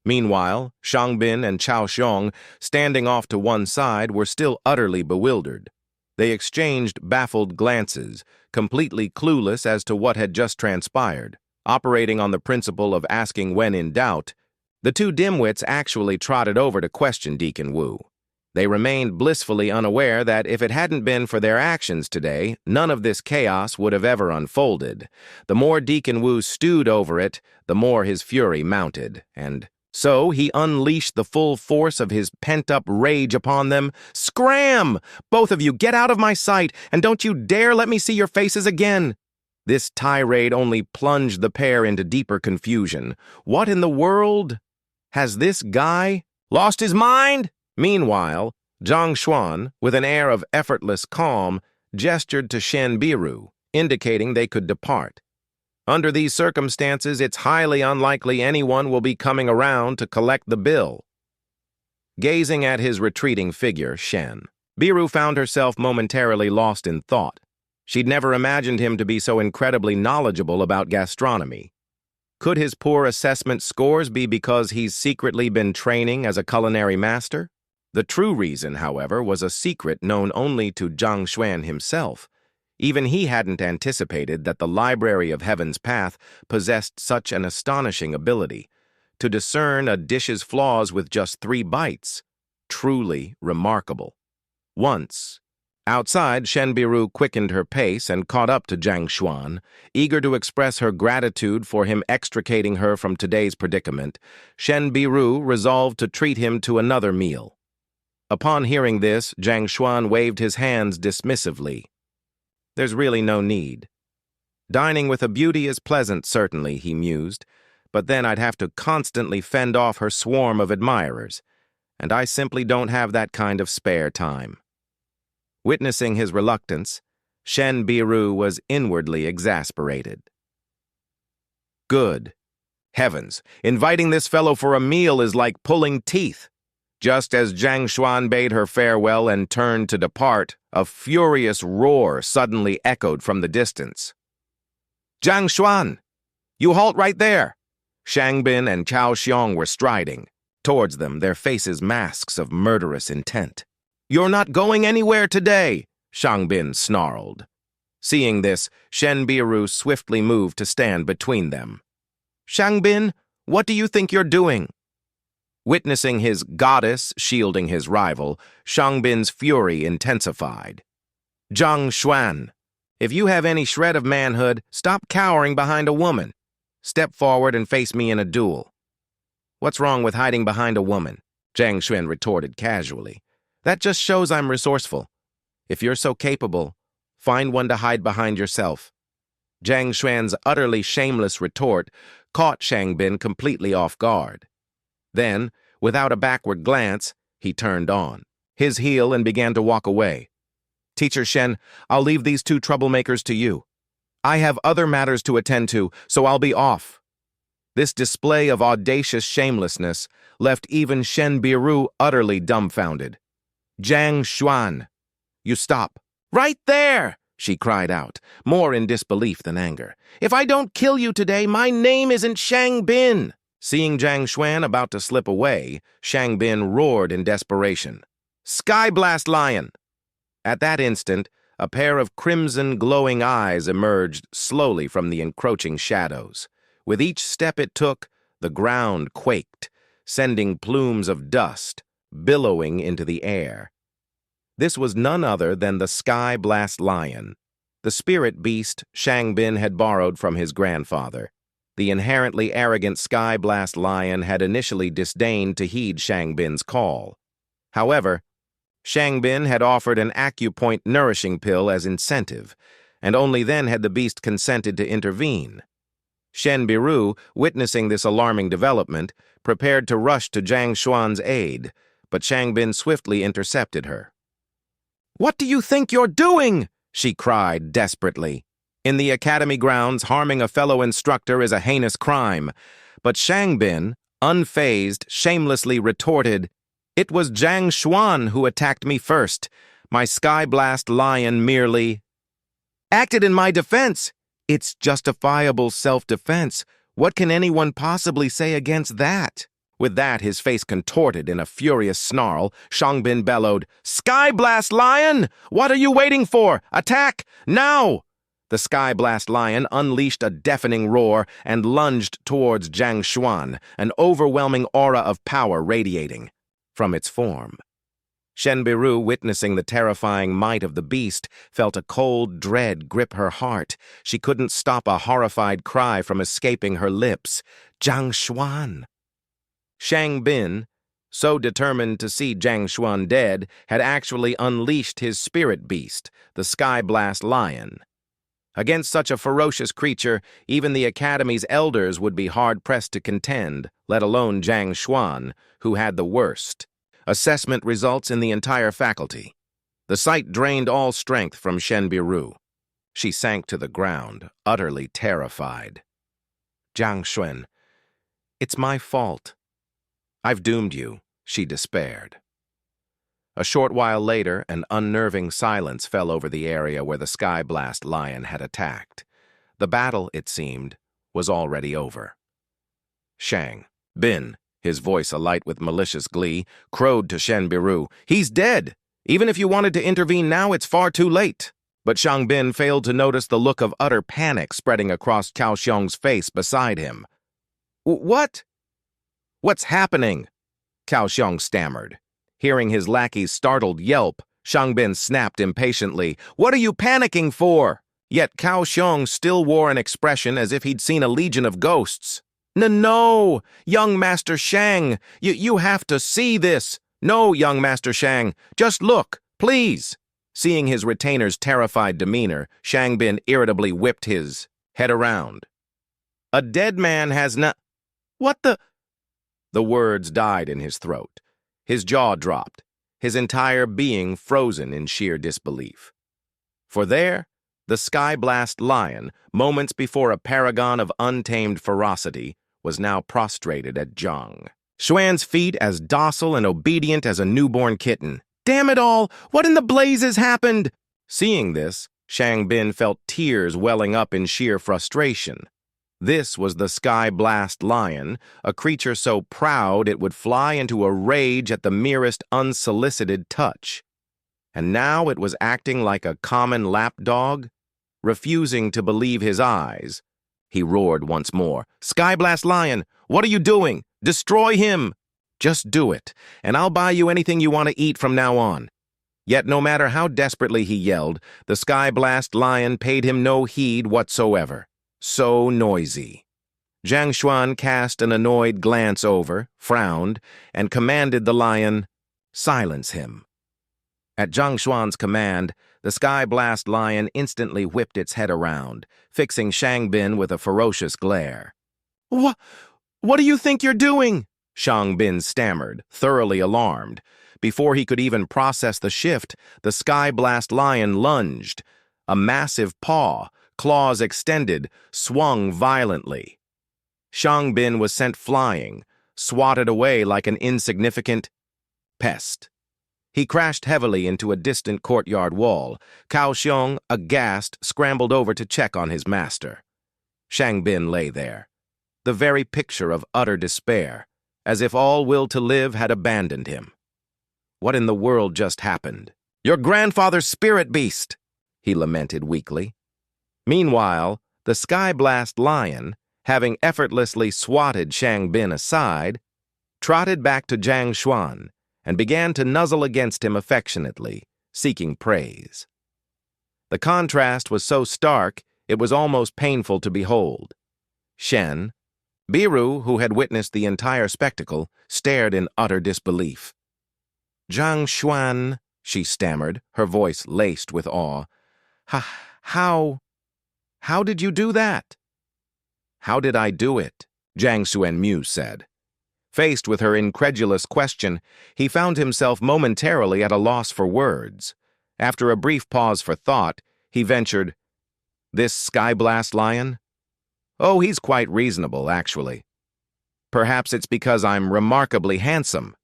Meanwhile, Zhang Bin and Cao Xiong, standing off to one side, were still utterly bewildered. They exchanged baffled glances, completely clueless as to what had just transpired. Operating on the principle of asking when in doubt, the two dimwits actually trotted over to question Deacon Wu. They remained blissfully unaware that if it hadn't been for their actions today, none of this chaos would have ever unfolded. The more Deacon Wu stewed over it, the more his fury mounted, and so he unleashed the full force of his pent-up rage upon them. "Scram! Both of you, get out of my sight, and don't you dare let me see your faces again!" This tirade only plunged the pair into deeper confusion. What in the world? Has this guy lost his mind? Meanwhile, Zhang Xuan, with an air of effortless calm, gestured to Shen Biru, indicating they could depart. Under these circumstances, it's highly unlikely anyone will be coming around to collect the bill. Gazing at his retreating figure, Shen Biru found herself momentarily lost in thought. She'd never imagined him to be so incredibly knowledgeable about gastronomy. Could his poor assessment scores be because he's secretly been training as a culinary master? The true reason, however, was a secret known only to Zhang Xuan himself. Even he hadn't anticipated that the Library of Heaven's Path possessed such an astonishing ability to discern a dish's flaws with just 3 bites. Truly remarkable. Once, outside, Shen Biru quickened her pace and caught up to Zhang Xuan. Eager to express her gratitude for him extricating her from today's predicament, Shen Biru resolved to treat him to another meal. Upon hearing this, Zhang Xuan waved his hands dismissively. There's really no need. Dining with a beauty is pleasant, certainly, he mused, but then I'd have to constantly fend off her swarm of admirers, and I simply don't have that kind of spare time. Witnessing his reluctance, Shen Biru was inwardly exasperated. Good heavens, inviting this fellow for a meal is like pulling teeth. Just as Zhang Xuan bade her farewell and turned to depart, a furious roar suddenly echoed from the distance. "Zhang Xuan! You halt right there!" Zhang Bin and Cao Xiong were striding. Towards them, their faces masks of murderous intent. "You're not going anywhere today!" Zhang Bin snarled. Seeing this, Shen Biru swiftly moved to stand between them. "Zhang Bin, what do you think you're doing?" Witnessing his goddess shielding his rival, Zhang Bin's fury intensified. "Zhang Xuan, if you have any shred of manhood, stop cowering behind a woman. Step forward and face me in a duel." "What's wrong with hiding behind a woman?" Zhang Xuan retorted casually. "That just shows I'm resourceful. If you're so capable, find one to hide behind yourself." Zhang Xuan's utterly shameless retort caught Zhang Bin completely off guard. Then, without a backward glance, he turned on his heel and began to walk away. "Teacher Shen, I'll leave these 2 troublemakers to you. I have other matters to attend to, so I'll be off." This display of audacious shamelessness left even Shen Biru utterly dumbfounded. "Zhang Xuan, you stop." "Right there!" she cried out, more in disbelief than anger. "If I don't kill you today, my name isn't Zhang Bin." Seeing Zhang Xuan about to slip away, Zhang Bin roared in desperation. "Sky Blast Lion!" At that instant, a pair of crimson glowing eyes emerged slowly from the encroaching shadows. With each step it took, the ground quaked, sending plumes of dust billowing into the air. This was none other than the Sky Blast Lion, the spirit beast Zhang Bin had borrowed from his grandfather. The inherently arrogant Sky Blast Lion had initially disdained to heed Zhang Bin's call. However, Zhang Bin had offered an acupoint nourishing pill as incentive, and only then had the beast consented to intervene. Shen Biru, witnessing this alarming development, prepared to rush to Zhang Xuan's aid, but Zhang Bin swiftly intercepted her. "What do you think you're doing?" she cried desperately. In the academy grounds, harming a fellow instructor is a heinous crime, but Zhang Bin, unfazed, shamelessly retorted, "It was Zhang Xuan who attacked me first. My Sky Blast Lion merely acted in my defense. It's justifiable self-defense. What can anyone possibly say against that?" With that, his face contorted in a furious snarl, Zhang Bin bellowed, "Sky Blast Lion! What are you waiting for? Attack! Now!" The Sky Blast Lion unleashed a deafening roar and lunged towards Zhang Xuan, an overwhelming aura of power radiating from its form. Shen Biru, witnessing the terrifying might of the beast, felt a cold dread grip her heart. She couldn't stop a horrified cry from escaping her lips. Zhang Xuan! Zhang Bin, so determined to see Zhang Xuan dead, had actually unleashed his spirit beast, the Sky Blast Lion. Against such a ferocious creature, even the Academy's elders would be hard-pressed to contend, let alone Zhang Xuan, who had the worst assessment results in the entire faculty. The sight drained all strength from Shen Biru. She sank to the ground, utterly terrified. "Zhang Xuan, it's my fault. I've doomed you," she despaired. A short while later, an unnerving silence fell over the area where the Sky Blast Lion had attacked. The battle, it seemed, was already over. Zhang Bin, his voice alight with malicious glee, crowed to Shen Biru, "He's dead! Even if you wanted to intervene now, it's far too late." But Zhang Bin failed to notice the look of utter panic spreading across Cao Xiong's face beside him. "What? What's happening?" Cao Xiong stammered. Hearing his lackey's startled yelp, Zhang Bin snapped impatiently, "What are you panicking for?" Yet Cao Xiong still wore an expression as if he'd seen a legion of ghosts. No, young Master Shang, you have to see this. No, young Master Shang, just look, please." Seeing his retainer's terrified demeanor, Zhang Bin irritably whipped his head around. "A dead man has not—" "What the—" The words died in his throat. His jaw dropped, his entire being frozen in sheer disbelief. For there, the Sky Blast Lion, moments before a paragon of untamed ferocity, was now prostrated at Zhang Xuan's feet, as docile and obedient as a newborn kitten. "Damn it all! What in the blazes happened?" Seeing this, Zhang Bin felt tears welling up in sheer frustration. This was the Sky Blast Lion, a creature so proud it would fly into a rage at the merest unsolicited touch. And now it was acting like a common lapdog? Refusing to believe his eyes, he roared once more, "Sky Blast Lion, what are you doing? Destroy him! Just do it, and I'll buy you anything you want to eat from now on." Yet no matter how desperately he yelled, the Sky Blast Lion paid him no heed whatsoever. So noisy. Zhang Xuan cast an annoyed glance over, frowned, and commanded the lion, "Silence him." At Zhang Xuan's command, the Sky Blast Lion instantly whipped its head around, fixing Zhang Bin with a ferocious glare. What do you think you're doing?" Zhang Bin stammered, thoroughly alarmed. Before he could even process the shift, the Sky Blast Lion lunged. A massive paw, claws extended, swung violently. Zhang Bin was sent flying, swatted away like an insignificant pest. He crashed heavily into a distant courtyard wall. Cao Xiong, aghast, scrambled over to check on his master. Zhang Bin lay there, the very picture of utter despair, as if all will to live had abandoned him. What in the world just happened? "Your grandfather's spirit beast," he lamented weakly. Meanwhile, the Sky Blast Lion, having effortlessly swatted Zhang Bin aside, trotted back to Zhang Xuan and began to nuzzle against him affectionately, seeking praise. The contrast was so stark, it was almost painful to behold. Shen Biru, who had witnessed the entire spectacle, stared in utter disbelief. "Zhang Xuan," she stammered, her voice laced with awe. How did you do that?" "How did I do it?" Zhang Xuan said. Faced with her incredulous question, he found himself momentarily at a loss for words. After a brief pause for thought, he ventured, "This Sky Blast Lion? Oh, he's quite reasonable, actually. Perhaps it's because I'm remarkably handsome."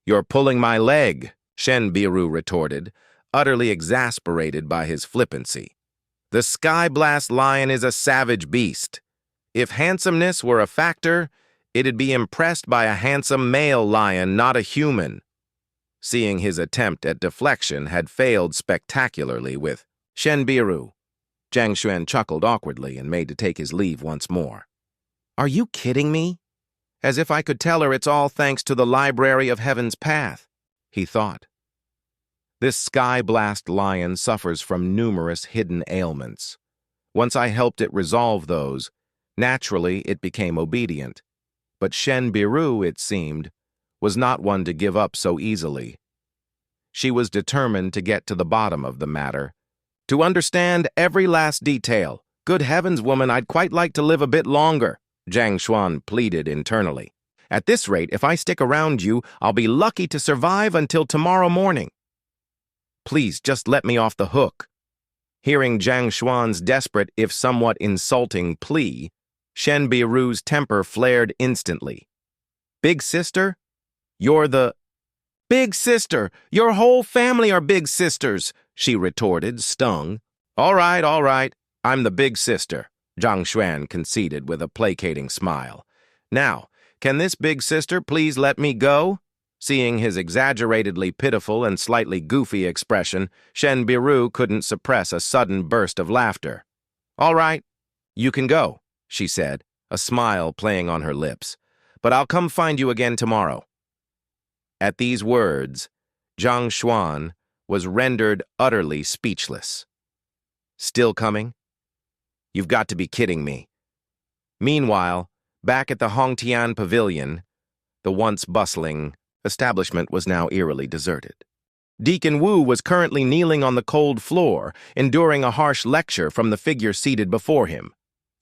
"You're pulling my leg," Shen Biru retorted, utterly exasperated by his flippancy. "The Sky Blast Lion is a savage beast. If handsomeness were a factor, It'd be impressed by a handsome male lion, not a human. Seeing his attempt at deflection had failed spectacularly with Shen Biru, Zhang Xuan chuckled awkwardly and made to take his leave once more. Are you kidding me? As if I could tell her it's all thanks to the Library of Heaven's Path, he thought. This sky-blast lion suffers from numerous hidden ailments. Once I helped it resolve those, naturally it became obedient. But Shen Biru, it seemed, was not one to give up so easily. She was determined to get to the bottom of the matter, to understand every last detail. Good heavens, woman, I'd quite like to live a bit longer, Zhang Xuan pleaded internally. At this rate, if I stick around you, I'll be lucky to survive until tomorrow morning. Please, just let me off the hook. Hearing Zhang Xuan's desperate, if somewhat insulting, plea, Shen Biru's temper flared instantly. Big sister? You're the... Big sister! Your whole family are big sisters, she retorted, stung. All right, I'm the big sister, Zhang Xuan conceded with a placating smile. Now, can this big sister please let me go? Seeing his exaggeratedly pitiful and slightly goofy expression, Shen Biru couldn't suppress a sudden burst of laughter. All right, you can go, she said, a smile playing on her lips. But I'll come find you again tomorrow. At these words, Zhang Xuan was rendered utterly speechless. Still coming? You've got to be kidding me. Meanwhile, back at the Hongtian Pavilion, the once bustling establishment was now eerily deserted. Deacon Wu was currently kneeling on the cold floor, enduring a harsh lecture from the figure seated before him.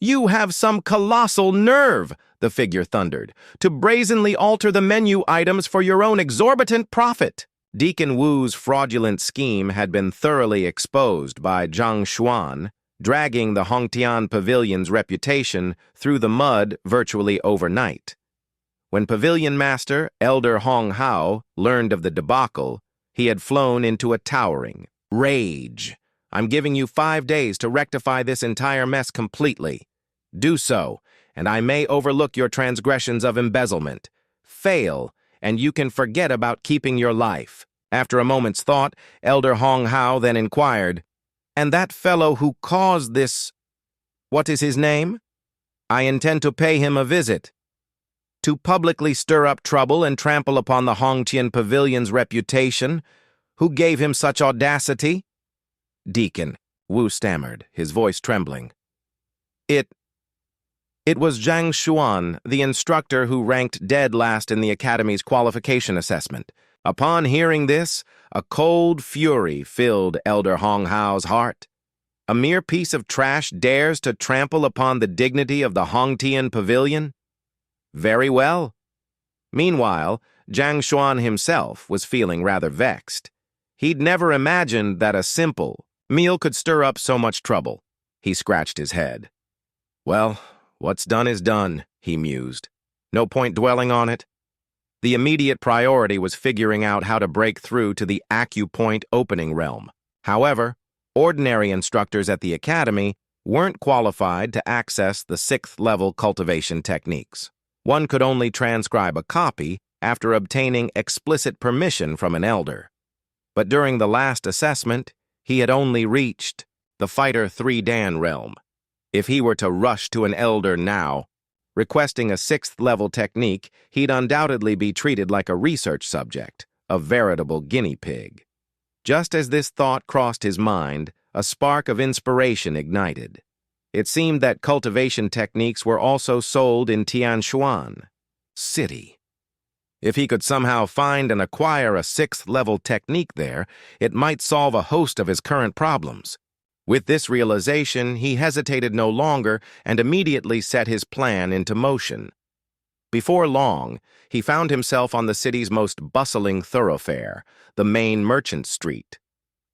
You have some colossal nerve, the figure thundered, to brazenly alter the menu items for your own exorbitant profit. Deacon Wu's fraudulent scheme had been thoroughly exposed by Zhang Xuan, dragging the Hongtian Pavilion's reputation through the mud virtually overnight. When Pavilion Master Elder Hong Hao learned of the debacle, he had flown into a towering rage. I'm giving you 5 days to rectify this entire mess completely. Do so, and I may overlook your transgressions of embezzlement. Fail, and you can forget about keeping your life. After a moment's thought, Elder Hong Hao then inquired, And that fellow who caused this, what is his name? I intend to pay him a visit. To publicly stir up trouble and trample upon the Hongtian Pavilion's reputation? Who gave him such audacity? Deacon, Wu stammered, his voice trembling. It was Zhang Xuan, the instructor who ranked dead last in the Academy's qualification assessment. Upon hearing this, a cold fury filled Elder Hong Hao's heart. A mere piece of trash dares to trample upon the dignity of the Hongtian Pavilion? Very well. Meanwhile, Zhang Xuan himself was feeling rather vexed. He'd never imagined that a simple meal could stir up so much trouble. He scratched his head. Well, what's done is done, he mused. No point dwelling on it. The immediate priority was figuring out how to break through to the acupoint opening realm. However, ordinary instructors at the Academy weren't qualified to access the 6th-level cultivation techniques. One could only transcribe a copy after obtaining explicit permission from an elder. But during the last assessment, he had only reached the Fighter 3 Dan realm. If he were to rush to an elder now, requesting a 6th-level technique, he'd undoubtedly be treated like a research subject, a veritable guinea pig. Just as this thought crossed his mind, a spark of inspiration ignited. It seemed that cultivation techniques were also sold in Tianshuan City. If he could somehow find and acquire a 6th-level technique there, it might solve a host of his current problems. With this realization, he hesitated no longer and immediately set his plan into motion. Before long, he found himself on the city's most bustling thoroughfare, the main merchant street.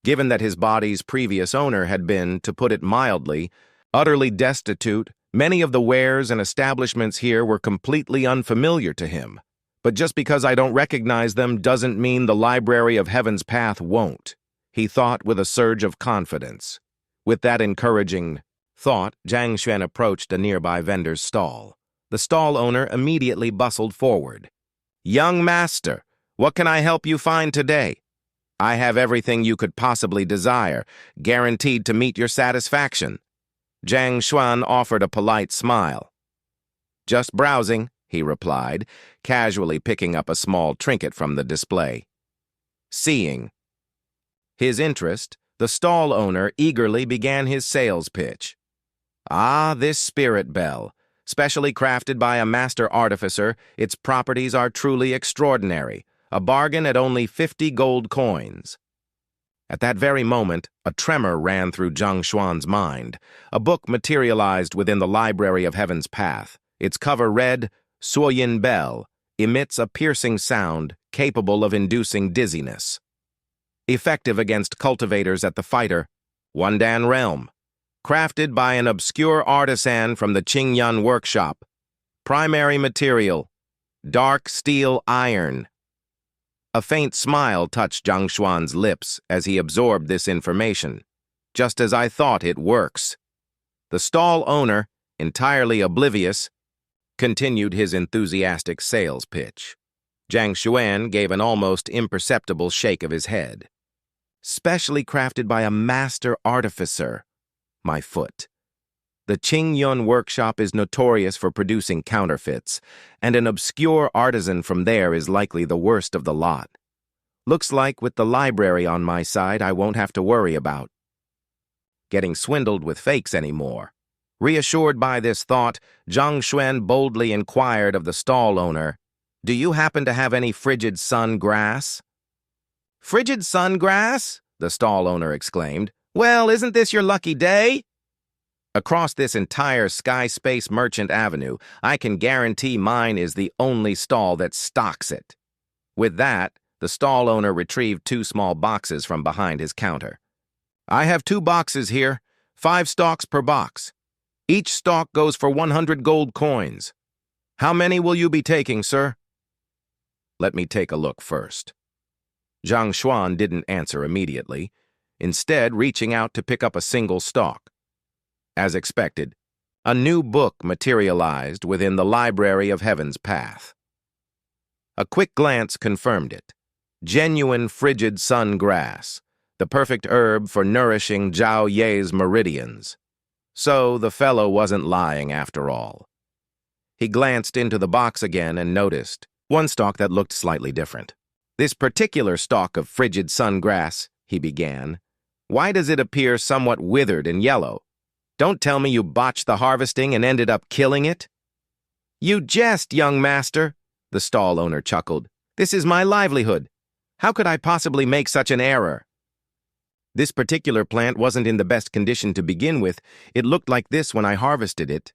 Given that his body's previous owner had been, to put it mildly, utterly destitute, many of the wares and establishments here were completely unfamiliar to him. But just because I don't recognize them doesn't mean the Library of Heaven's Path won't, he thought with a surge of confidence. With that encouraging thought, Zhang Xuan approached a nearby vendor's stall. The stall owner immediately bustled forward. "Young master, what can I help you find today? I have everything you could possibly desire, guaranteed to meet your satisfaction." Zhang Xuan offered a polite smile. "Just browsing," he replied, casually picking up a small trinket from the display. Seeing his interest, the stall owner eagerly began his sales pitch. "Ah, this spirit bell. Specially crafted by a master artificer, its properties are truly extraordinary. A bargain at only 50 gold coins." At that very moment, a tremor ran through Zhang Xuan's mind. A book materialized within the Library of Heaven's Path. Its cover read, "Suoyin Bell, emits a piercing sound capable of inducing dizziness. Effective against cultivators at the fighter, Wandan realm. Crafted by an obscure artisan from the Qingyun workshop. Primary material, dark steel iron." A faint smile touched Zhang Xuan's lips as he absorbed this information. "Just as I thought, it works." The stall owner, entirely oblivious, continued his enthusiastic sales pitch. Zhang Xuan gave an almost imperceptible shake of his head. "Specially crafted by a master artificer. My foot. The Qingyun workshop is notorious for producing counterfeits, and an obscure artisan from there is likely the worst of the lot. Looks like with the library on my side, I won't have to worry about getting swindled with fakes anymore." Reassured by this thought, Zhang Xuan boldly inquired of the stall owner, "Do you happen to have any frigid sun grass?" "Frigid sun grass?" the stall owner exclaimed. "Well, isn't this your lucky day? Across this entire Sky Space Merchant Avenue, I can guarantee mine is the only stall that stocks it." With that, the stall owner retrieved 2 small boxes from behind his counter. "I have 2 boxes here, 5 stalks per box. Each stalk goes for 100 gold coins. How many will you be taking, sir?" "Let me take a look first." Zhang Xuan didn't answer immediately, instead reaching out to pick up a single stalk. As expected, a new book materialized within the Library of Heaven's Path. A quick glance confirmed it. Genuine frigid sun grass, the perfect herb for nourishing Zhao Ye's meridians. So the fellow wasn't lying after all. He glanced into the box again and noticed one stalk that looked slightly different. "This particular stalk of frigid sun grass," he began, "why does it appear somewhat withered and yellow? Don't tell me you botched the harvesting and ended up killing it?" "You jest, young master," the stall owner chuckled. "This is my livelihood. How could I possibly make such an error? This particular plant wasn't in the best condition to begin with. It looked like this when I harvested it.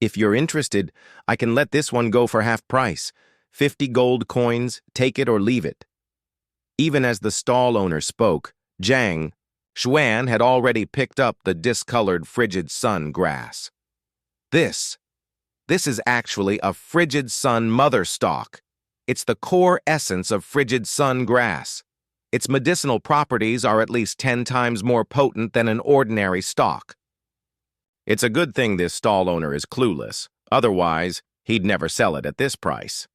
If you're interested, I can let this one go for half price. 50 gold coins, take it or leave it." Even as the stall owner spoke, Zhang Xuan had already picked up the discolored frigid sun grass. This is actually a frigid sun mother stalk. It's the core essence of frigid sun grass. Its medicinal properties are at least 10 times more potent than an ordinary stalk. It's a good thing this stall owner is clueless. Otherwise, he'd never sell it at this price.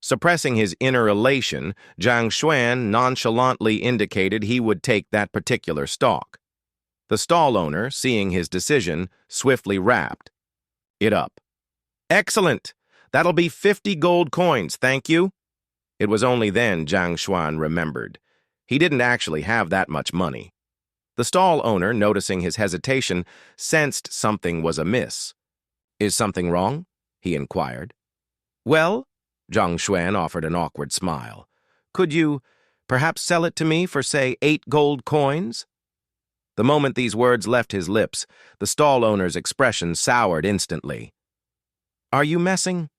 Suppressing his inner elation, Zhang Xuan nonchalantly indicated he would take that particular stalk. The stall owner, seeing his decision, swiftly wrapped it up. "Excellent! That'll be 50 gold coins, thank you." It was only then Zhang Xuan remembered. He didn't actually have that much money. The stall owner, noticing his hesitation, sensed something was amiss. "Is something wrong?" he inquired. "Well," Zhang Xuan offered an awkward smile. "Could you perhaps sell it to me for, say, 8 gold coins?" The moment these words left his lips, the stall owner's expression soured instantly. "Are you messing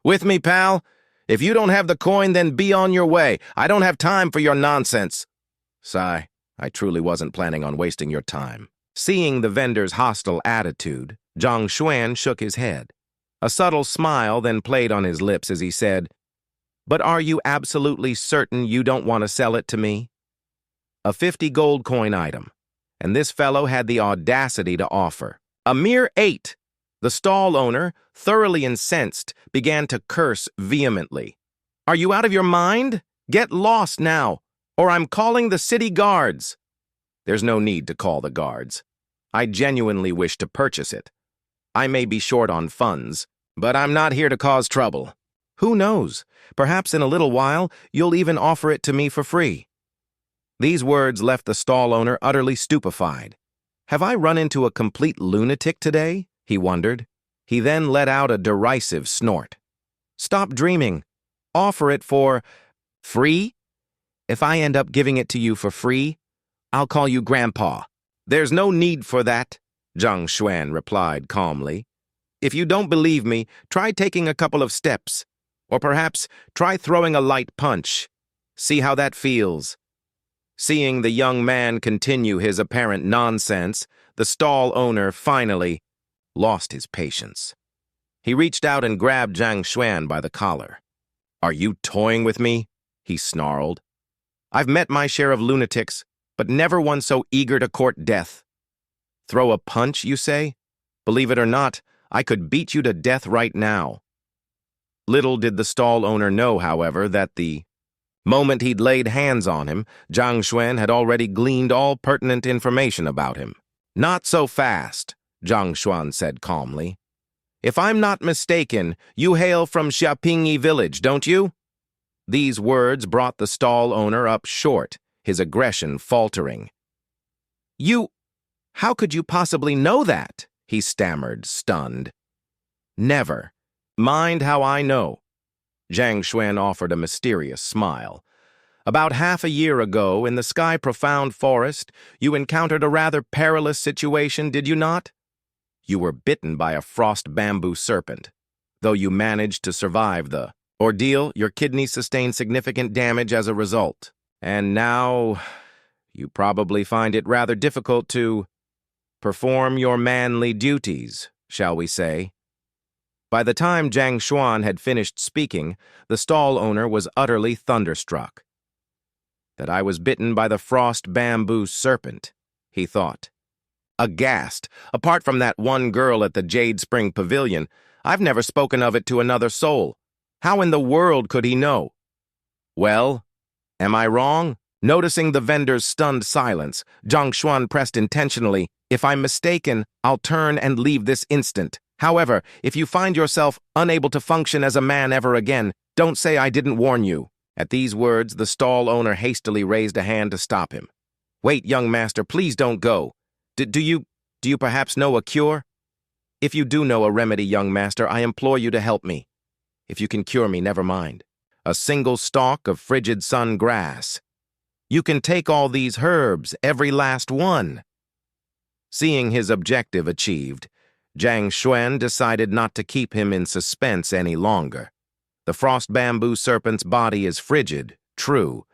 with me, pal? If you don't have the coin, then be on your way. I don't have time for your nonsense." "Sigh, I truly wasn't planning on wasting your time." Seeing the vendor's hostile attitude, Zhang Xuan shook his head. A subtle smile then played on his lips as he said, "But are you absolutely certain you don't want to sell it to me?" A 50 gold coin item, and this fellow had the audacity to offer a mere 8. The stall owner, thoroughly incensed, began to curse vehemently. "Are you out of your mind? Get lost now, or I'm calling the city guards." "There's no need to call the guards. I genuinely wish to purchase it. I may be short on funds, but I'm not here to cause trouble. Who knows? Perhaps in a little while you'll even offer it to me for free." These words left the stall owner utterly stupefied. "Have I run into a complete lunatic today?" he wondered. He then let out a derisive snort. "Stop dreaming. Offer it for free? If I end up giving it to you for free, I'll call you Grandpa." "There's no need for that," Zhang Xuan replied calmly. "If you don't believe me, try taking a couple of steps. Or perhaps try throwing a light punch. See how that feels." Seeing the young man continue his apparent nonsense, the stall owner finally lost his patience. He reached out and grabbed Zhang Xuan by the collar. "Are you toying with me?" he snarled. "I've met my share of lunatics, but never one so eager to court death. Throw a punch, you say? Believe it or not, I could beat you to death right now." Little did the stall owner know, however, that the moment he'd laid hands on him, Zhang Xuan had already gleaned all pertinent information about him. "Not so fast," Zhang Xuan said calmly. "If I'm not mistaken, you hail from Xiapingyi village, don't you?" These words brought the stall owner up short, his aggression faltering. How could you possibly know that?" he stammered, stunned. "Never. Mind how I know." Zhang Xuan offered a mysterious smile. "About half a year ago, in the sky-profound forest, you encountered a rather perilous situation, did you not? You were bitten by a frost bamboo serpent. Though you managed to survive the ordeal, your kidneys sustained significant damage as a result. And now, you probably find it rather difficult to perform your manly duties, shall we say." By the time Zhang Xuan had finished speaking, the stall owner was utterly thunderstruck. "That I was bitten by the frost bamboo serpent," he thought. Aghast, apart from that one girl at the Jade Spring Pavilion, I've never spoken of it to another soul. How in the world could he know? "Well, am I wrong?" Noticing the vendor's stunned silence, Zhang Xuan pressed intentionally, "If I'm mistaken, I'll turn and leave this instant. However, if you find yourself unable to function as a man ever again, don't say I didn't warn you." At these words, the stall owner hastily raised a hand to stop him. "Wait, young master, please don't go. Do you perhaps know a cure? If you do know a remedy, young master, I implore you to help me. If you can cure me, never mind. A single stalk of frigid sun grass. You can take all these herbs, every last one." Seeing his objective achieved, Zhang Xuan decided not to keep him in suspense any longer. The frost bamboo serpent's body is frigid, true,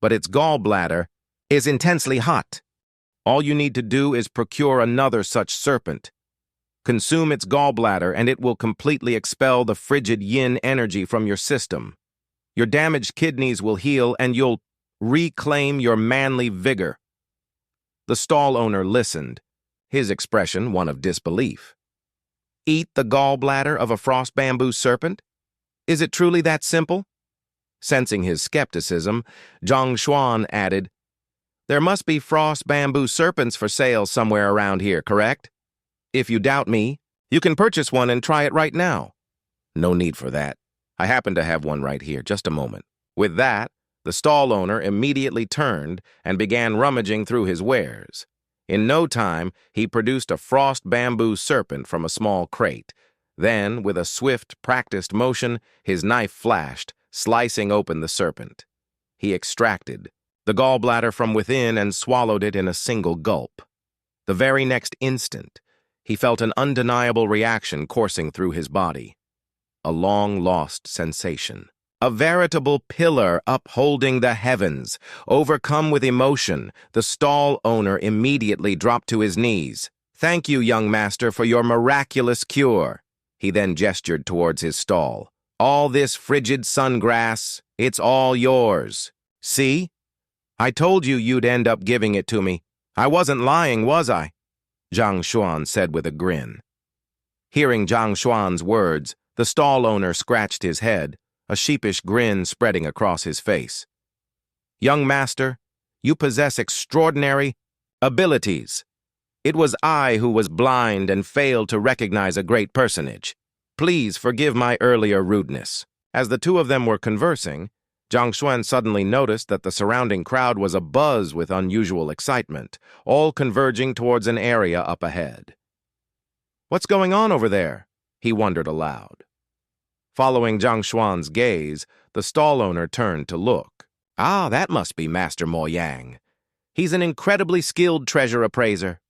but its gallbladder is intensely hot. All you need to do is procure another such serpent. Consume its gallbladder and it will completely expel the frigid yin energy from your system. Your damaged kidneys will heal and you'll reclaim your manly vigor. The stall owner listened, his expression one of disbelief. Eat the gallbladder of a frost bamboo serpent? Is it truly that simple? Sensing his skepticism, Zhang Xuan added, "There must be frost bamboo serpents for sale somewhere around here, correct? If you doubt me, you can purchase one and try it right now." "No need for that. I happen to have one right here. Just a moment." With that, the stall owner immediately turned and began rummaging through his wares. In no time, he produced a frost bamboo serpent from a small crate. Then, with a swift, practiced motion, his knife flashed, slicing open the serpent. He extracted the gallbladder from within and swallowed it in a single gulp. The very next instant, he felt an undeniable reaction coursing through his body. A long-lost sensation. A veritable pillar upholding the heavens. Overcome with emotion, the stall owner immediately dropped to his knees. "Thank you, young master, for your miraculous cure." He then gestured towards his stall. "All this frigid sungrass, it's all yours. See? I told you you'd end up giving it to me. I wasn't lying, was I?" Zhang Xuan said with a grin. Hearing Zhang Xuan's words, the stall owner scratched his head, a sheepish grin spreading across his face. "Young master, you possess extraordinary abilities. It was I who was blind and failed to recognize a great personage. Please forgive my earlier rudeness." As the two of them were conversing, Zhang Xuan suddenly noticed that the surrounding crowd was abuzz with unusual excitement, all converging towards an area up ahead. "What's going on over there?" he wondered aloud. Following Zhang Xuan's gaze, the stall owner turned to look. "Ah, that must be Master Mo Yang. He's an incredibly skilled treasure appraiser."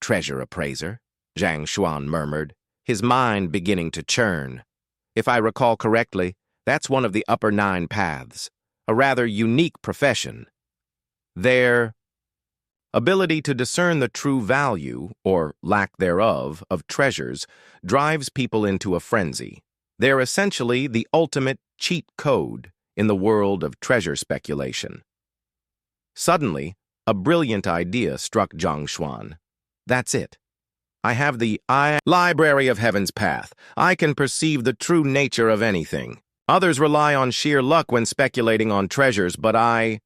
"Treasure appraiser?" Zhang Xuan murmured, his mind beginning to churn. "If I recall correctly, that's one of the upper 9 paths, a rather unique profession. Their ability to discern the true value, or lack thereof, of treasures drives people into a frenzy. They're essentially the ultimate cheat code in the world of treasure speculation." Suddenly, a brilliant idea struck Zhang Xuan. "That's it. I have the library of Heaven's path. I can perceive the true nature of anything. Others rely on sheer luck when speculating on treasures, but I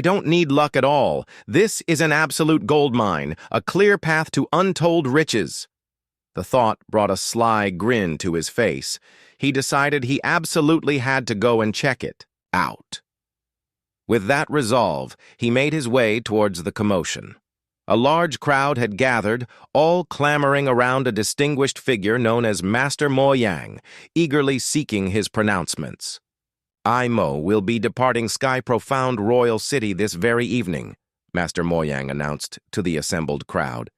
don't need luck at all. This is an absolute goldmine, a clear path to untold riches." The thought brought a sly grin to his face. He decided he absolutely had to go and check it out. With that resolve, he made his way towards the commotion. A large crowd had gathered, all clamoring around a distinguished figure known as Master Mo Yang, eagerly seeking his pronouncements. "I, Mo, will be departing Sky Profound Royal City this very evening," Master Mo Yang announced to the assembled crowd.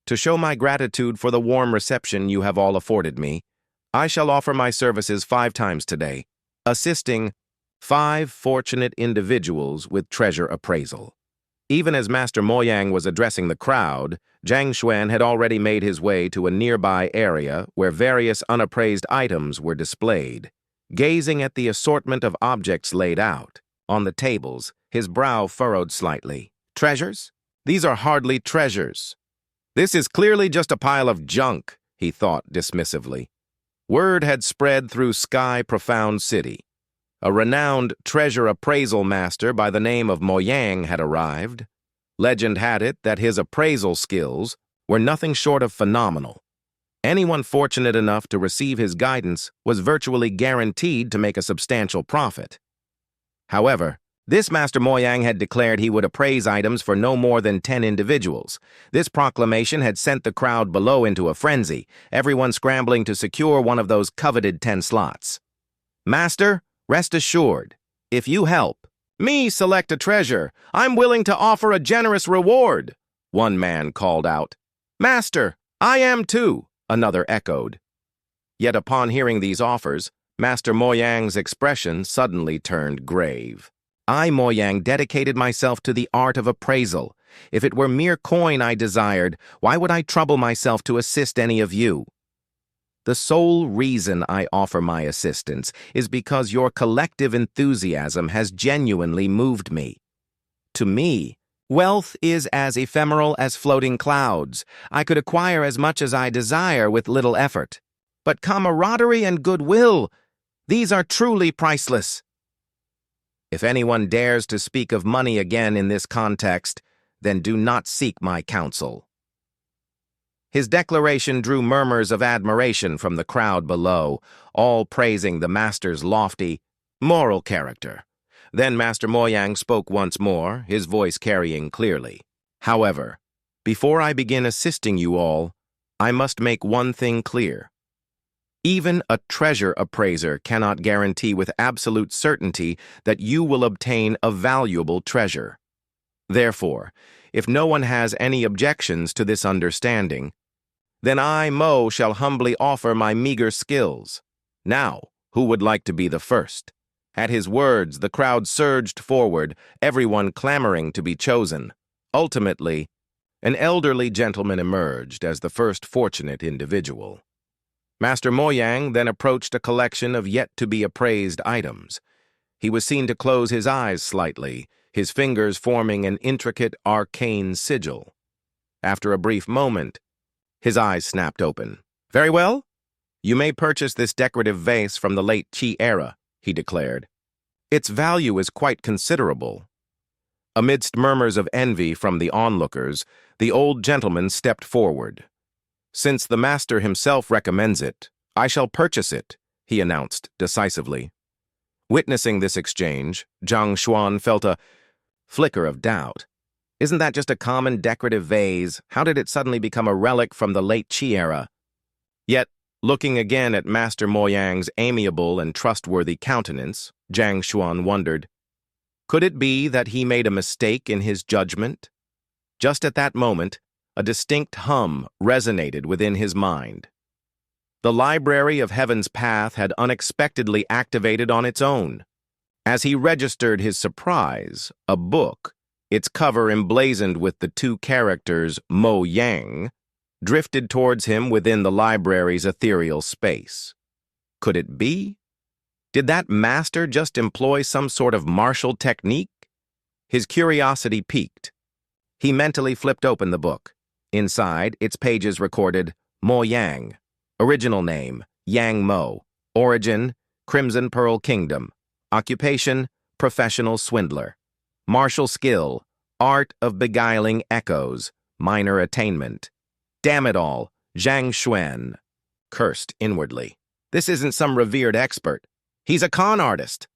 "To show my gratitude for the warm reception you have all afforded me, I shall offer my services 5 times today, assisting 5 fortunate individuals with treasure appraisal." Even as Master Mo Yang was addressing the crowd, Zhang Xuan had already made his way to a nearby area where various unappraised items were displayed. Gazing at the assortment of objects laid out on the tables, his brow furrowed slightly. "Treasures? These are hardly treasures. This is clearly just a pile of junk," he thought dismissively. Word had spread through Sky Profound City. A renowned treasure appraisal master by the name of Mo Yang had arrived. Legend had it that his appraisal skills were nothing short of phenomenal. Anyone fortunate enough to receive his guidance was virtually guaranteed to make a substantial profit. However, this Master Mo Yang had declared he would appraise items for no more than 10 individuals. This proclamation had sent the crowd below into a frenzy, everyone scrambling to secure one of those coveted 10 slots. "Master, rest assured, if you help me select a treasure, I'm willing to offer a generous reward," one man called out. "Master, I am too," another echoed. Yet upon hearing these offers, Master Mo Yang's expression suddenly turned grave. "I, Mo Yang, dedicated myself to the art of appraisal. If it were mere coin I desired, why would I trouble myself to assist any of you? The sole reason I offer my assistance is because your collective enthusiasm has genuinely moved me. To me, wealth is as ephemeral as floating clouds. I could acquire as much as I desire with little effort. But camaraderie and goodwill, these are truly priceless. If anyone dares to speak of money again in this context, then do not seek my counsel." His declaration drew murmurs of admiration from the crowd below, all praising the master's lofty, moral character. Then Master Mo Yang spoke once more, his voice carrying clearly. "However, before I begin assisting you all, I must make one thing clear. Even a treasure appraiser cannot guarantee with absolute certainty that you will obtain a valuable treasure. Therefore, if no one has any objections to this understanding, then I, Mo, shall humbly offer my meager skills. Now, who would like to be the first?" At his words, the crowd surged forward, everyone clamoring to be chosen. Ultimately, an elderly gentleman emerged as the first fortunate individual. Master Mo Yang then approached a collection of yet-to-be-appraised items. He was seen to close his eyes slightly, his fingers forming an intricate arcane sigil. After a brief moment, his eyes snapped open. Very well. You may purchase this decorative vase from the late Qi era, he declared. Its value is quite considerable. Amidst murmurs of envy from the onlookers, the old gentleman stepped forward. Since the master himself recommends it, I shall purchase it, he announced decisively. Witnessing this exchange, Zhang Xuan felt a flicker of doubt. Isn't that just a common decorative vase? How did it suddenly become a relic from the late Qi era? Yet, looking again at Master Mo Yang's amiable and trustworthy countenance, Zhang Xuan wondered, could it be that he made a mistake in his judgment? Just at that moment, a distinct hum resonated within his mind. The Library of Heaven's Path had unexpectedly activated on its own. As he registered his surprise, a book, its cover emblazoned with the two characters Mo Yang, drifted towards him within the library's ethereal space. Could it be? Did that master just employ some sort of martial technique? His curiosity piqued. He mentally flipped open the book. Inside, its pages recorded Mo Yang, original name, Yang Mo, origin, Crimson Pearl Kingdom, occupation, professional swindler, martial skill, art of beguiling echoes, minor attainment. Damn it all, Zhang Xuan cursed inwardly. This isn't some revered expert. He's a con artist.